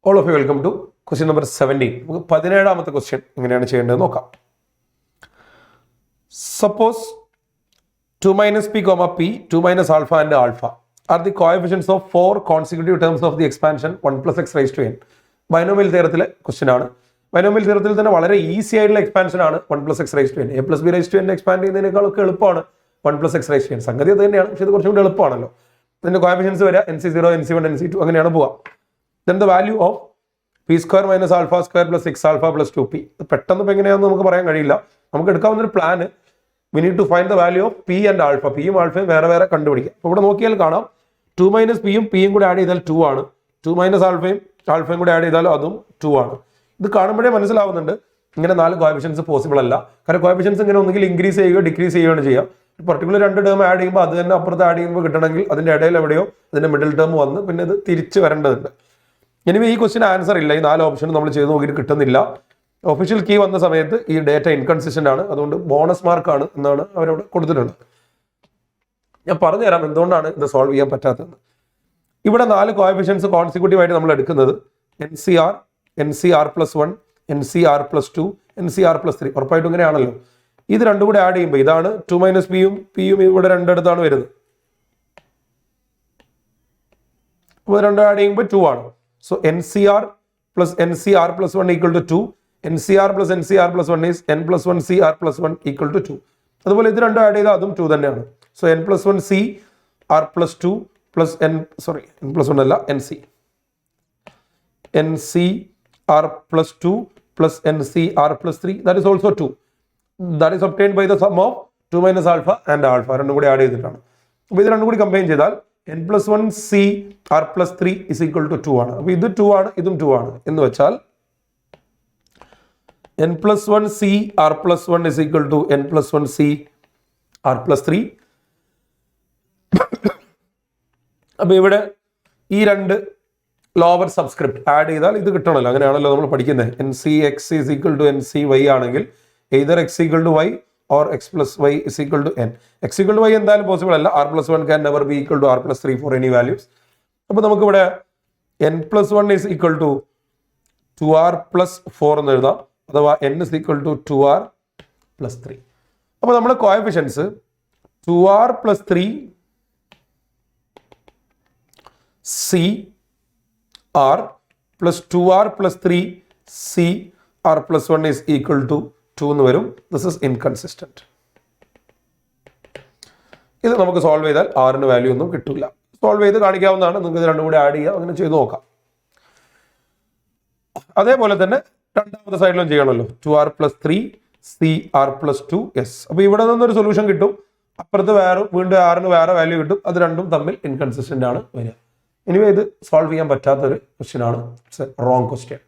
All of you welcome to question number 17. നമുക്ക് 17ാമത്തെ question എങ്ങനെയാണ് ചെയ്യേണ്ടത് നോക്കാം. Suppose 2 minus p comma p, 2 minus alpha and alpha are the coefficients of 4 consecutive terms of the expansion 1 plus x raised to n. Binomial തിയറത്തിലെ question ആണ്. Binomial തിയറത്തിൽ തന്നെ വളരെ easy ആയിട്ടുള്ള എക്സ്പാൻഷൻ ആണ് 1 plus x raised to n. a plus b raised to n expand ചെയ്യുന്നതിനേക്കാളൊക്കെ എളുപ്പമാണ് 1 plus x raised to n. സംഗതി അത് തന്നെയാണ്, പക്ഷേ ഇത് കുറച്ചും കൂടി എളുപ്പമാണല്ലോ. ഇതിന്റെ കോഎഫിഷ്യൻസ് വരിക nc0, nc1, nc2 അങ്ങനെയാണ് പോവുക. Then the value of p square minus alpha square plus 6 alpha plus 2p. പെട്ടെന്ന് ഇപ്പോൾ എങ്ങനെയാണെന്ന് നമുക്ക് പറയാൻ കഴിയില്ല. നമുക്ക് എടുക്കാവുന്ന ഒരു plan, we need to find the value of p and alpha. p യും ആൽഫയും വേറെ വേറെ കണ്ടുപിടിക്കുക. അപ്പോൾ ഇവിടെ നോക്കിയാൽ കാണാം 2 minus p യും p യും കൂടി ആഡ് ചെയ്താൽ 2 ആണ്. 2 minus ആൽഫയും കൂടി ആഡ് ചെയ്താൽ അതും 2 ആണ്. ഇത് കാണുമ്പോഴേ മനസ്സിലാവുന്നുണ്ട് ഇങ്ങനെ 4 കോഎഫിഷ്യൻസ് പോസിബിൾ അല്ല. കാരണം കോഎഫിഷ്യൻസ് ഇങ്ങനെ ഒന്നുകിൽ ഇൻക്രീസ് ചെയ്യുകയോ ഡിക്രീസ് ചെയ്യുകയാണ് ചെയ്യുക. പർട്ടിക്കുലർ 2 ടേം ആഡ് ചെയ്യുമ്പോൾ അത് തന്നെ അപ്പുറത്ത് ആഡ് ചെയ്യുമ്പോൾ കിട്ടണമെങ്കിൽ അതിൻ്റെ ഇടയിൽ എവിടെയോ അതിൻ്റെ മിഡിൽ ടേം വന്ന് പിന്നെ ഇത് തിരിച്ച് വരേണ്ടതുണ്ട്. എനിവേ ഈ ക്വസ്റ്റിന് ആൻസർ ഇല്ല. ഈ 4 ഓപ്ഷൻ നമ്മൾ ചെയ്ത് നോക്കിയിട്ട് കിട്ടുന്നില്ല. ഒഫീഷ്യൽ കീ വന്ന സമയത്ത് ഈ ഡേറ്റ ഇൻകൺസിസ്റ്റന്റ് ആണ്, അതുകൊണ്ട് ബോണസ് മാർക്കാണ് എന്നാണ് അവരവിടെ കൊടുത്തിട്ടുള്ളത്. ഞാൻ പറഞ്ഞുതരാം എന്തുകൊണ്ടാണ് ഇത് സോൾവ് ചെയ്യാൻ പറ്റാത്തത്. ഇവിടെ 4 കോഎഫിഷ്യൻസ് കോൺസിക്യൂട്ടീവ് ആയിട്ട് നമ്മൾ എടുക്കുന്നത് NCR, NCR+1, NCR+2, NCR+3. ഉറപ്പായിട്ടും ഇങ്ങനെയാണല്ലോ. ഇത് രണ്ടും കൂടെ ആഡ് ചെയ്യുമ്പോൾ ഇതാണ് 2 minus p യും p യും ഇവിടെ രണ്ടിടത്താണ് വരുന്നത്. അപ്പോൾ രണ്ടും ആഡ് ചെയ്യുമ്പോൾ 2 ആണ്. So NCR plus NCR+1 equal to 2. NCR plus NCR+1 is n plus 1 CR+1 equal to 2. അതുപോലെ ഇത് രണ്ടും ആഡ് ചെയ്താൽ അതും 2 തന്നെയാണ്. So n plus 1 CR+2 plus n plus 1 അല്ല NCR+2 plus NCR+3, that is also 2. That is obtained by the sum of 2 minus alpha and alpha. രണ്ടും കൂടി add ചെയ്തിട്ടാണ്. അപ്പോൾ ഇത് രണ്ടും കൂടി കമ്പൈൻ ചെയ്താൽ n plus 1 CR+3 is equal to 2 ആണ്. അപ്പോൾ ഇത് 2 ആണ്, ഇതും 2 ആണ് എന്ന് വെച്ചാൽ n plus 1 CR+1 is equal to n plus 1 CR+3. അപ്പോൾ ഇവിടെ ഈ രണ്ട് ലോവർ സബ്സ്ക്രിപ്റ്റ് ആഡ് ചെയ്താൽ ഇത് കിട്ടണമല്ലോ. അങ്ങനെയാണല്ലോ നമ്മൾ പഠിക്കുന്നത്. NCX is equal to NCY ആണെങ്കിൽ either x equal to y or x plus y is equal to n. x equal to y എന്തായാലും പോസിബിൾ അല്ല. r+1 can never be equal to r+3 for any values. അപ്പോൾ നമുക്കിവിടെ n plus 1 is equal to 2r+4 എന്ന് എഴുതാം, അഥവാ n is equal to 2r+3. അപ്പോൾ നമ്മുടെ coefficients 2r+3 CR plus 2r+3 CR+1 is equal to 2 എന്ന് വരും. This is inconsistent. ഇത് നമുക്ക് സോൾവ് ചെയ്താൽ ആറിന് വാല്യൂ ഒന്നും കിട്ടില്ല. സോൾവ് ചെയ്ത് കാണിക്കാവുന്നതാണ്. നിങ്ങൾക്ക് ഇത് രണ്ടും കൂടി ആഡ് ചെയ്യാം, അങ്ങനെ ചെയ്ത് നോക്കാം. അതേപോലെ തന്നെ രണ്ടാമത്തെ സൈഡിലും ചെയ്യണമല്ലോ. 2r+3 CR+2 yes. അപ്പോൾ ഇവിടെ നിന്നൊരു സൊല്യൂഷൻ കിട്ടും, അപ്പുറത്ത് വേറെ വീണ്ടും ആറിന് വേറെ വാല്യൂ കിട്ടും. അത് രണ്ടും തമ്മിൽ ഇൻകൺസിസ്റ്റന്റ് ആണ് വരിക. എനിവേ ഇത് സോൾവ് ചെയ്യാൻ പറ്റാത്തൊരു ക്വസ്റ്റ്യൻ ആണ്. It's A wrong question.